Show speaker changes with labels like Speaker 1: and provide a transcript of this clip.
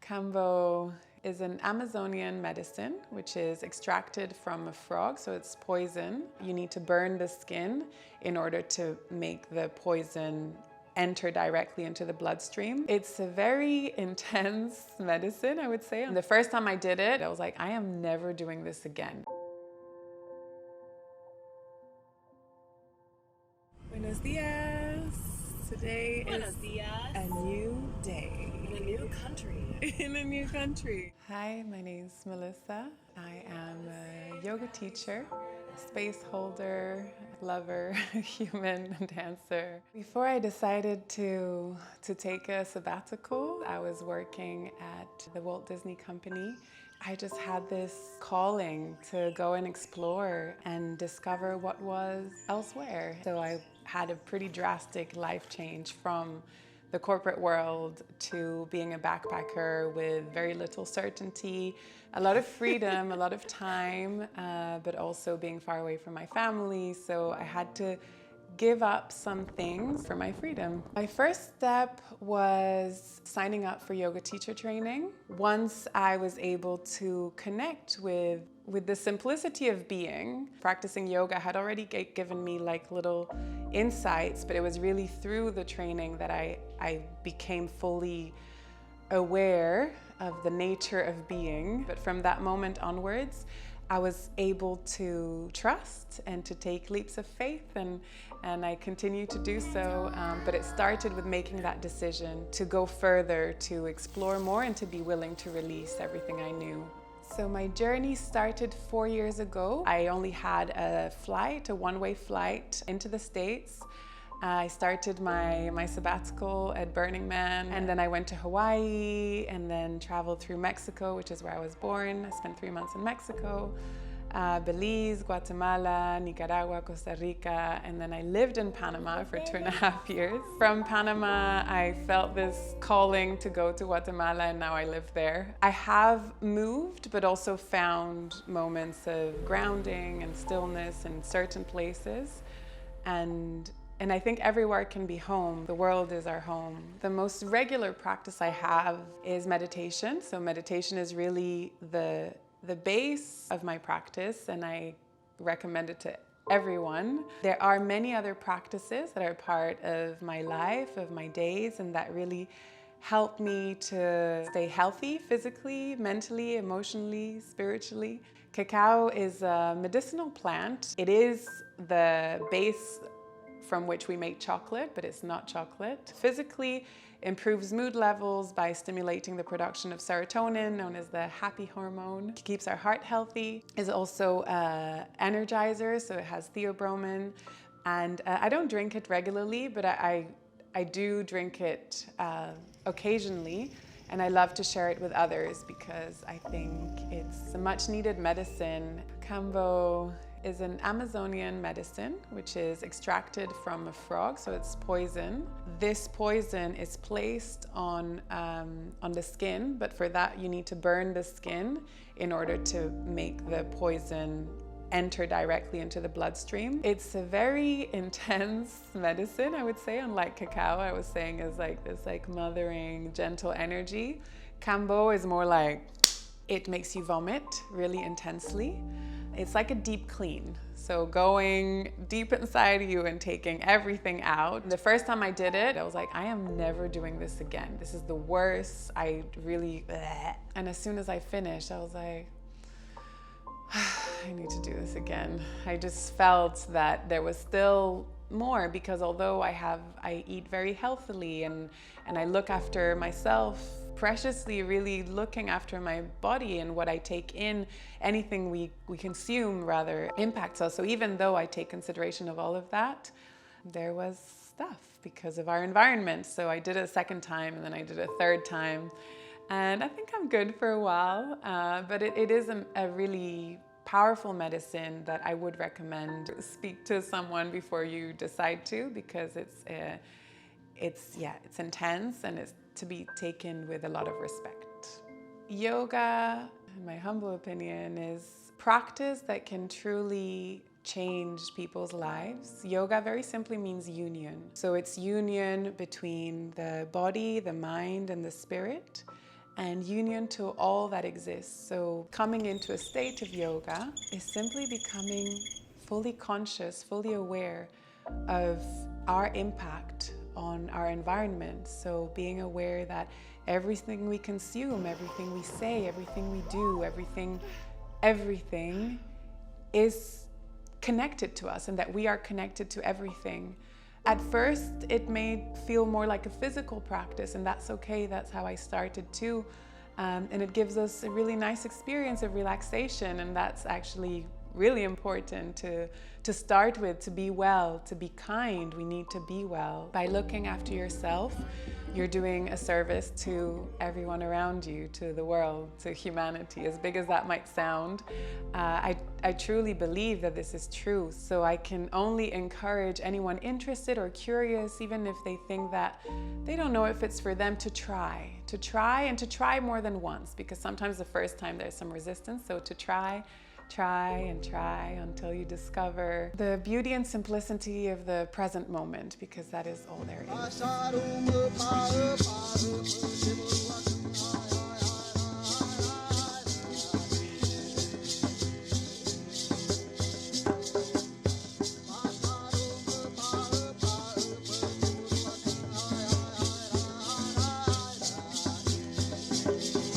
Speaker 1: Kambo is an Amazonian medicine which is extracted from a frog, so it's poison. You need to burn the skin in order to make the poison enter directly into the bloodstream. It's a very intense medicine, I would say. And the first time I did it, I was like, I am never doing this again. Buenos dias. Today
Speaker 2: Buenos
Speaker 1: is
Speaker 2: dias.
Speaker 1: a new day.
Speaker 2: In a new country.
Speaker 1: In a new country. Hi, my name's Melissa. I am a yoga teacher, space holder, lover, human dancer. Before I decided to take a sabbatical, I was working at the Walt Disney Company. I just had this calling to go and explore and discover what was elsewhere. So I had a pretty drastic life change from the corporate world to being a backpacker with very little certainty, a lot of freedom, a lot of time, but also being far away from my family. So I had to give up some things for my freedom. My first step was signing up for yoga teacher training. Once I was able to connect with the simplicity of being, practicing yoga had already given me like little insights, but it was really through the training that I became fully aware of the nature of being. But from that moment onwards, I was able to trust and to take leaps of faith, and I continue to do so. But it started with making that decision to go further, to explore more, and to be willing to release everything I knew. So my journey started 4 years ago. I only had a one-way flight into the States. I started my sabbatical at Burning Man, and then I went to Hawaii and then traveled through Mexico, which is where I was born. I spent 3 months in Mexico, Belize, Guatemala, Nicaragua, Costa Rica, and then I lived in Panama for 2.5 years. From Panama, I felt this calling to go to Guatemala, and now I live there. I have moved, but also found moments of grounding and stillness in certain places. And I think everywhere can be home. The world is our home. The most regular practice I have is meditation. So meditation is really the base of my practice, and I recommend it to everyone. There are many other practices that are part of my life, of my days, and that really help me to stay healthy physically, mentally, emotionally, spiritually. Cacao is a medicinal plant. It is the base from which we make chocolate, but it's not chocolate. Physically, improves mood levels by stimulating the production of serotonin, known as the happy hormone. It keeps our heart healthy. Is also an energizer, so it has theobromine. And I don't drink it regularly, but I do drink it occasionally. And I love to share it with others because I think it's a much needed medicine. Kambo is an Amazonian medicine which is extracted from a frog, so it's poison. This poison is placed on the skin, but for that you need to burn the skin in order to make the poison enter directly into the bloodstream. It's a very intense medicine, I would say. Unlike cacao, I was saying, is like this mothering, gentle energy. Kambo is more like it makes you vomit really intensely. It's like a deep clean. So going deep inside you and taking everything out. The first time I did it, I was like, I am never doing this again. This is the worst. I really, bleh. And as soon as I finished, I was like, I need to do this again. I just felt that there was still more, because although I eat very healthily and I look after myself preciously, really looking after my body, and what I take in, anything we consume rather impacts us. So even though I take consideration of all of that, there was stuff because of our environment. So I did it a second time, and then I did it a third time. And I think I'm good for a while, but it is a really powerful medicine that I would recommend. Speak to someone before you decide to, because it's intense, and it's to be taken with a lot of respect. Yoga, in my humble opinion, is practice that can truly change people's lives. Yoga very simply means union. So it's union between the body, the mind, and the spirit. and union to all that exists. So coming into a state of yoga is simply becoming fully conscious, fully aware of our impact on our environment. So being aware that everything we consume, everything we say, everything we do, everything is connected to us, and that we are connected to everything. At first, it may feel more like a physical practice, and that's okay. That's how I started too. And it gives us a really nice experience of relaxation, and that's actually really important to start with. To be well, to be kind, we need to be well. By looking after yourself, you're doing a service to everyone around you, to the world, to humanity, as big as that might sound. I truly believe that this is true, so I can only encourage anyone interested or curious, even if they think that they don't know if it's for them, to try and to try more than once, because sometimes the first time there's some resistance. So to try and try until you discover the beauty and simplicity of the present moment, because that is all there is.